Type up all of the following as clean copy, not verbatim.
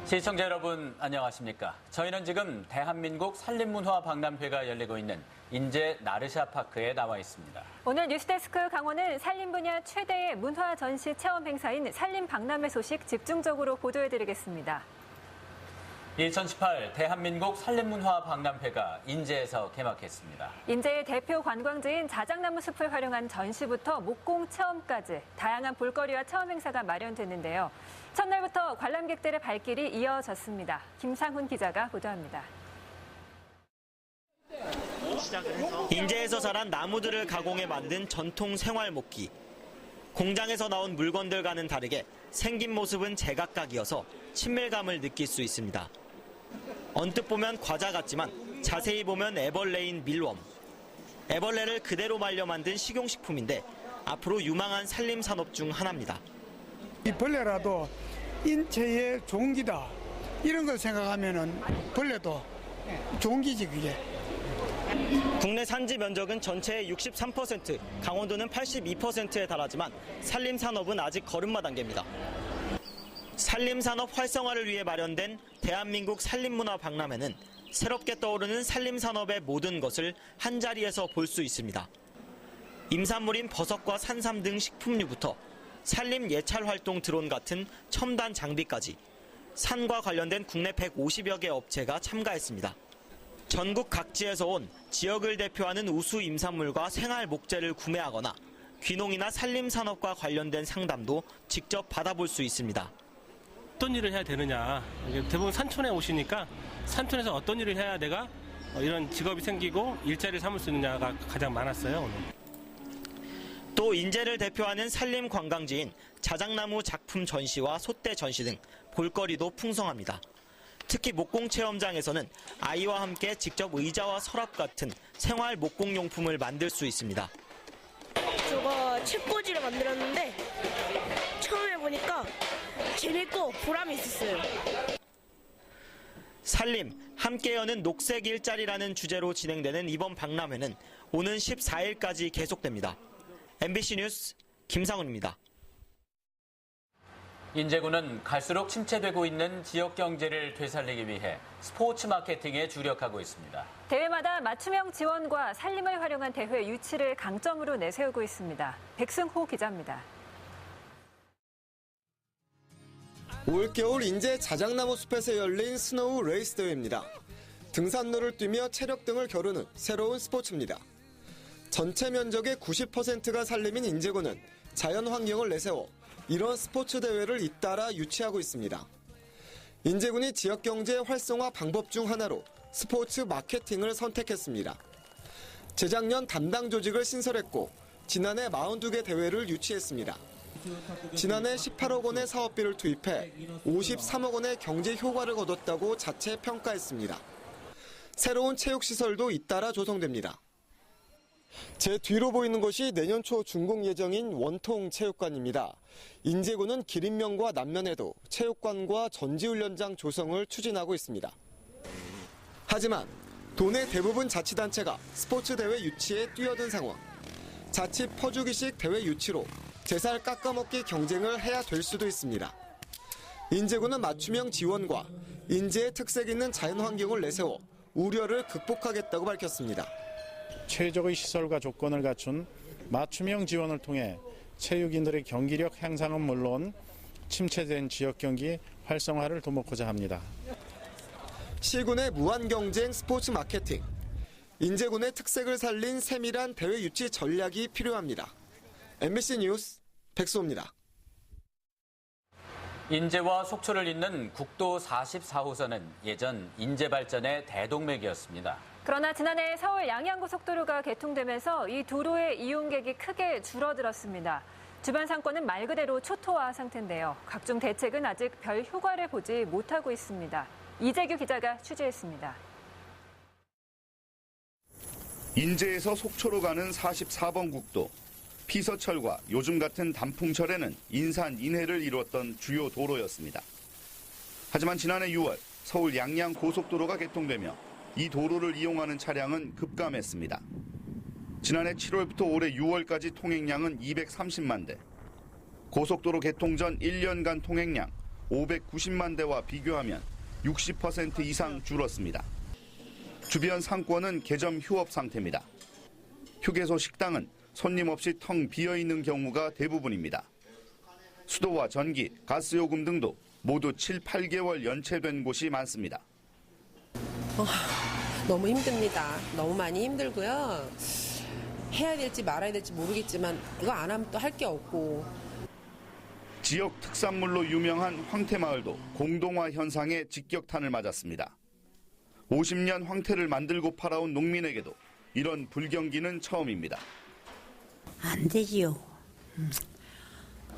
시청자 여러분 안녕하십니까? 저희는 지금 대한민국 산림문화박람회가 열리고 있는 인제 나르샤파크에 나와 있습니다. 오늘 뉴스데스크 강원은 산림 분야 최대의 문화 전시 체험 행사인 산림박람회 소식 집중적으로 보도해드리겠습니다. 2018 대한민국 산림문화박람회가 인제에서 개막했습니다. 인제의 대표 관광지인 자작나무 숲을 활용한 전시부터 목공 체험까지 다양한 볼거리와 체험 행사가 마련됐는데요. 첫날부터 관람객들의 발길이 이어졌습니다. 김상훈 기자가 보도합니다. 인제에서 자란 나무들을 가공해 만든 전통 생활목기. 공장에서 나온 물건들과는 다르게 생긴 모습은 제각각이어서 친밀감을 느낄 수 있습니다. 언뜻 보면 과자 같지만 자세히 보면 애벌레인 밀웜. 애벌레를 그대로 말려 만든 식용식품인데 앞으로 유망한 산림산업 중 하나입니다. 이 벌레라도 인체의 좋은 기다. 이런 걸 생각하면은 벌레도 좋은 기지 그게. 국내 산지 면적은 전체의 63%, 강원도는 82%에 달하지만 산림산업은 아직 걸음마 단계입니다. 산림산업 활성화를 위해 마련된 대한민국 산림문화박람회는 새롭게 떠오르는 산림산업의 모든 것을 한자리에서 볼 수 있습니다. 임산물인 버섯과 산삼 등 식품류부터 산림 예찰 활동 드론 같은 첨단 장비까지 산과 관련된 국내 150여 개 업체가 참가했습니다. 전국 각지에서 온 지역을 대표하는 우수 임산물과 생활 목재를 구매하거나 귀농이나 산림산업과 관련된 상담도 직접 받아볼 수 있습니다. 어떤 일을 해야 되느냐. 대부분 산촌에 오시니까 산촌에서 어떤 일을 해야 내가 이런 직업이 생기고 일자리를 삼을 수 있느냐가 가장 많았어요, 오늘. 또 인제를 대표하는 산림 관광지인 자작나무 작품 전시와 솥대 전시 등 볼거리도 풍성합니다. 특히 목공 체험장에서는 아이와 함께 직접 의자와 서랍 같은 생활 목공용품을 만들 수 있습니다. 저거 책꽂이를 만들었는데 처음 해보니까 재밌고 보람이 있었어요. 산림, 함께 여는 녹색 일자리라는 주제로 진행되는 이번 박람회는 오는 14일까지 계속됩니다. MBC 뉴스 김상훈입니다. 인제군은 갈수록 침체되고 있는 지역 경제를 되살리기 위해 스포츠 마케팅에 주력하고 있습니다. 대회마다 맞춤형 지원과 산림을 활용한 대회 유치를 강점으로 내세우고 있습니다. 백승호 기자입니다. 올겨울 인제 자작나무 숲에서 열린 스노우 레이스 대회입니다. 등산로를 뛰며 체력 등을 겨루는 새로운 스포츠입니다. 전체 면적의 90%가 산림인 인제군은 자연 환경을 내세워 이런 스포츠 대회를 잇따라 유치하고 있습니다. 인제군이 지역 경제 활성화 방법 중 하나로 스포츠 마케팅을 선택했습니다. 재작년 담당 조직을 신설했고 지난해 42개 대회를 유치했습니다. 지난해 18억 원의 사업비를 투입해 53억 원의 경제 효과를 거뒀다고 자체 평가했습니다. 새로운 체육시설도 잇따라 조성됩니다. 제 뒤로 보이는 것이 내년 초 준공 예정인 원통체육관입니다. 인제군은 기린면과 남면에도 체육관과 전지훈련장 조성을 추진하고 있습니다. 하지만 도내 대부분 자치단체가 스포츠 대회 유치에 뛰어든 상황. 자칫 퍼주기식 대회 유치로 제살 깎아먹기 경쟁을 해야 될 수도 있습니다. 인제군은 맞춤형 지원과 인제의 특색 있는 자연환경을 내세워 우려를 극복하겠다고 밝혔습니다. 최적의 시설과 조건을 갖춘 맞춤형 지원을 통해 체육인들의 경기력 향상은 물론 침체된 지역 경기 활성화를 도모하고자 합니다. 시군의 무한경쟁 스포츠 마케팅. 인제군의 특색을 살린 세밀한 대회 유치 전략이 필요합니다. MBC 뉴스 백수호입니다. 인제와 속초를 잇는 국도 44호선은 예전 인제 발전의 대동맥이었습니다. 그러나 지난해 서울 양양고속도로가 개통되면서 이 도로의 이용객이 크게 줄어들었습니다. 주변 상권은 말 그대로 초토화 상태인데요. 각종 대책은 아직 별 효과를 보지 못하고 있습니다. 이재규 기자가 취재했습니다. 인제에서 속초로 가는 44번 국도. 피서철과 요즘 같은 단풍철에는 인산인해를 이루었던 주요 도로였습니다. 하지만 지난해 6월 서울 양양 고속도로가 개통되며 이 도로를 이용하는 차량은 급감했습니다. 지난해 7월부터 올해 6월까지 통행량은 230만 대. 고속도로 개통 전 1년간 통행량 590만 대와 비교하면 60% 이상 줄었습니다. 주변 상권은 개점 휴업 상태입니다. 휴게소 식당은 손님 없이 텅 비어있는 경우가 대부분입니다. 수도와 전기, 가스요금 등도 모두 7, 8개월 연체된 곳이 많습니다. 너무 힘듭니다. 너무 많이 힘들고요. 해야 될지 말아야 될지 모르겠지만 이거 안 하면 또 할 게 없고. 지역 특산물로 유명한 황태마을도 공동화 현상에 직격탄을 맞았습니다. 50년 황태를 만들고 팔아온 농민에게도 이런 불경기는 처음입니다. 안 되지요.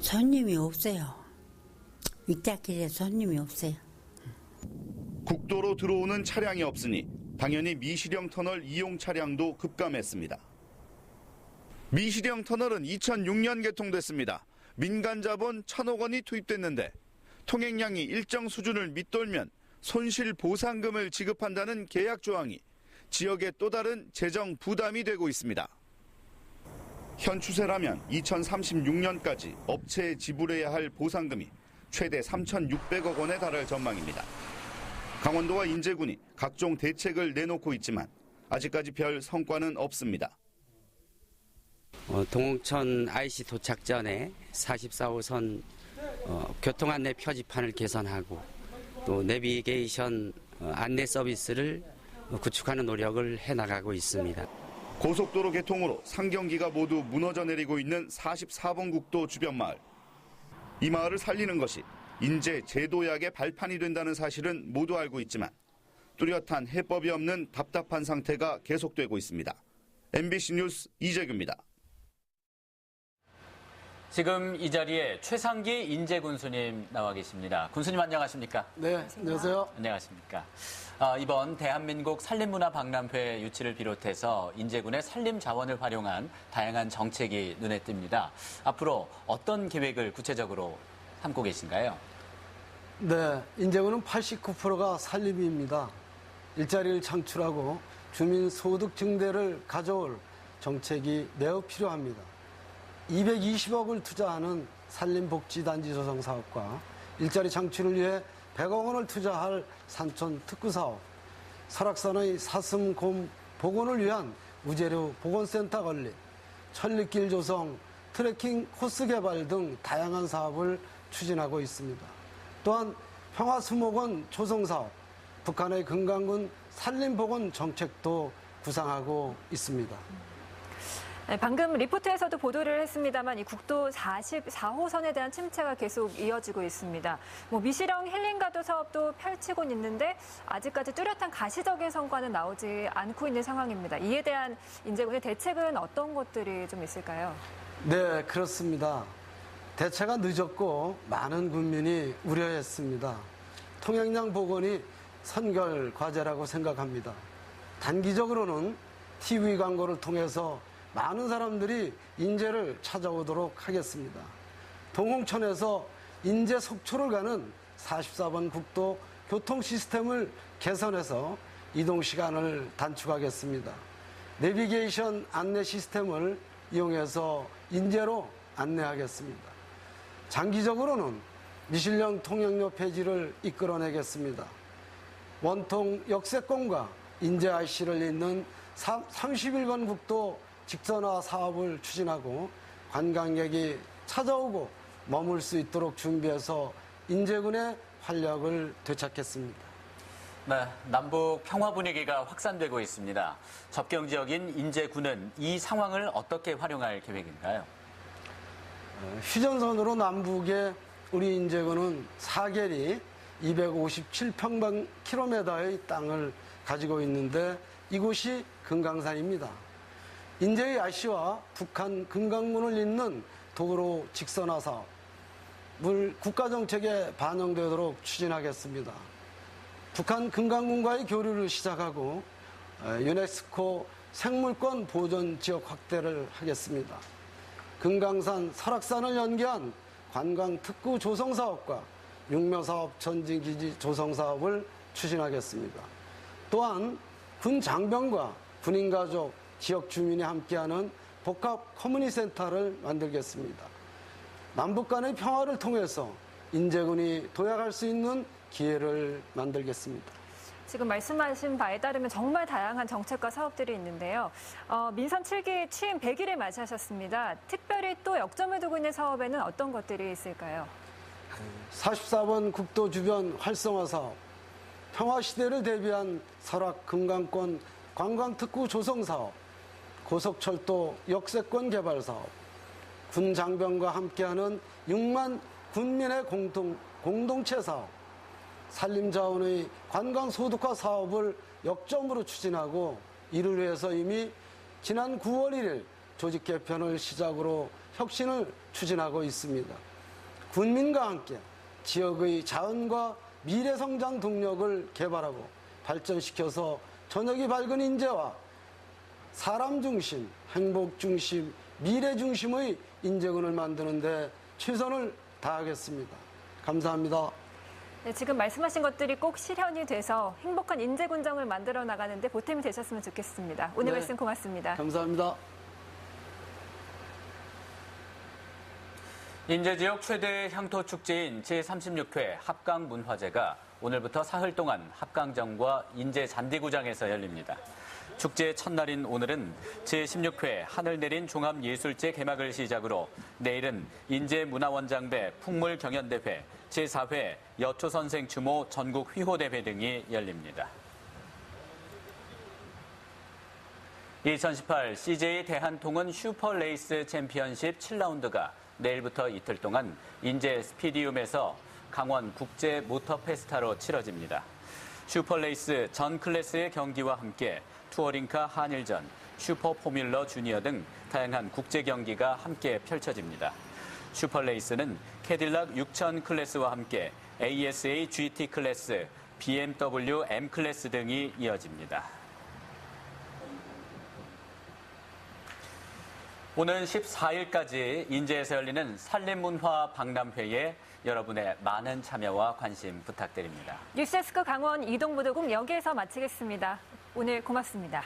손님이 없어요. 이따길에 손님이 없어요. 국도로 들어오는 차량이 없으니 당연히 미시령 터널 이용 차량도 급감했습니다. 미시령 터널은 2006년 개통됐습니다. 민간 자본 1,000억 원이 투입됐는데 통행량이 일정 수준을 밑돌면 손실 보상금을 지급한다는 계약 조항이 지역의 또 다른 재정 부담이 되고 있습니다. 현 추세라면 2036년까지 업체에 지불해야 할 보상금이 최대 3,600억 원에 달할 전망입니다. 강원도와 인제군이 각종 대책을 내놓고 있지만 아직까지 별 성과는 없습니다. 동홍천 IC 도착 전에 44호선 교통안내 표지판을 개선하고 또 내비게이션 안내 서비스를 구축하는 노력을 해나가고 있습니다. 고속도로 개통으로 상경기가 모두 무너져 내리고 있는 44번 국도 주변 마을. 이 마을을 살리는 것이 인제 제도약의 발판이 된다는 사실은 모두 알고 있지만 뚜렷한 해법이 없는 답답한 상태가 계속되고 있습니다. MBC 뉴스 이재규입니다. 지금 이 자리에 최상기 인제 군수님 나와 계십니다. 군수님 안녕하십니까? 네, 안녕하세요. 안녕하십니까? 이번 대한민국 산림문화박람회 유치를 비롯해서 인제군의 산림 자원을 활용한 다양한 정책이 눈에 띕니다. 앞으로 어떤 계획을 구체적으로 삼고 계신가요? 네, 인제군은 89%가 산림입니다. 일자리를 창출하고 주민 소득 증대를 가져올 정책이 매우 필요합니다. 220억을 투자하는 산림복지단지 조성 사업과 일자리 창출을 위해 100억 원을 투자할 산촌 특구 사업, 설악산의 사슴곰 복원을 위한 우재료 복원센터 건립, 천리길 조성, 트레킹 코스 개발 등 다양한 사업을 추진하고 있습니다. 또한 평화수목원 조성 사업, 북한의 금강군 산림복원 정책도 구상하고 있습니다. 네, 방금 리포트에서도 보도를 했습니다만 이 국도 44호선에 대한 침체가 계속 이어지고 있습니다. 미시령 힐링가도 사업도 펼치곤 있는데 아직까지 뚜렷한 가시적인 성과는 나오지 않고 있는 상황입니다. 이에 대한 인제군의 대책은 어떤 것들이 좀 있을까요? 네, 그렇습니다. 대체가 늦었고 많은 군민이 우려했습니다. 통행량 복원이 선결 과제라고 생각합니다. 단기적으로는 TV 광고를 통해서 많은 사람들이 인제를 찾아오도록 하겠습니다. 동홍천에서 인제 속초를 가는 44번 국도 교통 시스템을 개선해서 이동 시간을 단축하겠습니다. 내비게이션 안내 시스템을 이용해서 인제로 안내하겠습니다. 장기적으로는 미실령 통행료 폐지를 이끌어내겠습니다. 원통 역세권과 인제 IC를 잇는 31번 국도 직선화 사업을 추진하고 관광객이 찾아오고 머물 수 있도록 준비해서 인제군의 활력을 되찾겠습니다. 네, 남북 평화 분위기가 확산되고 있습니다. 접경 지역인 인제군은 이 상황을 어떻게 활용할 계획인가요? 휴전선으로 남북에 우리 인제군은 사계리 257평방킬로미터의 땅을 가지고 있는데 이곳이 금강산입니다. 인제의 IC와 북한 금강문을 잇는 도로 직선화 사업을 국가정책에 반영되도록 추진하겠습니다. 북한 금강문과의 교류를 시작하고 유네스코 생물권 보존 지역 확대를 하겠습니다. 금강산, 설악산을 연계한 관광 특구 조성 사업과 육묘사업 전진기지 조성 사업을 추진하겠습니다. 또한 군 장병과 군인가족, 지역 주민이 함께하는 복합 커뮤니티 센터를 만들겠습니다. 남북 간의 평화를 통해서 인제군이 도약할 수 있는 기회를 만들겠습니다. 지금 말씀하신 바에 따르면 정말 다양한 정책과 사업들이 있는데요. 민선 7기 취임 100일을 맞이하셨습니다. 특별히 또 역점을 두고 있는 사업에는 어떤 것들이 있을까요? 44번 국도 주변 활성화 사업, 평화시대를 대비한 설악 금강권 관광특구 조성 사업, 고속철도 역세권 개발 사업, 군 장병과 함께하는 6만 군민의 공동체 사업, 산림자원의 관광소득화 사업을 역점으로 추진하고 이를 위해서 이미 지난 9월 1일 조직 개편을 시작으로 혁신을 추진하고 있습니다. 군민과 함께 지역의 자원과 미래 성장 동력을 개발하고 발전시켜서 저녁이 밝은 인재와 사람 중심, 행복 중심, 미래 중심의 인재군을 만드는 데 최선을 다하겠습니다. 감사합니다. 네, 지금 말씀하신 것들이 꼭 실현이 돼서 행복한 인재군정을 만들어 나가는데 보탬이 되셨으면 좋겠습니다. 오늘 네, 말씀 고맙습니다. 감사합니다. 인제지역 최대 향토축제인 제36회 합강문화제가 오늘부터 사흘 동안 합강정과 인제잔디구장에서 열립니다. 축제 첫날인 오늘은 제16회 하늘 내린 종합예술제 개막을 시작으로 내일은 인제문화원장배 풍물경연대회, 제4회 여초선생 추모 전국 휘호대회 등이 열립니다. 2018 CJ 대한통운 슈퍼레이스 챔피언십 7라운드가 내일부터 이틀 동안 인제 스피디움에서 강원 국제 모터 페스타로 치러집니다. 슈퍼레이스 전 클래스의 경기와 함께 투어링카 한일전, 슈퍼포뮬러 주니어 등 다양한 국제 경기가 함께 펼쳐집니다. 슈퍼레이스는 캐딜락 6000 클래스와 함께 ASA GT 클래스, BMW M 클래스 등이 이어집니다. 오는 14일까지 인제에서 열리는 산림문화 박람회에 여러분의 많은 참여와 관심 부탁드립니다. 뉴스데스크 강원 이동부도국 여기에서 마치겠습니다. 오늘 고맙습니다.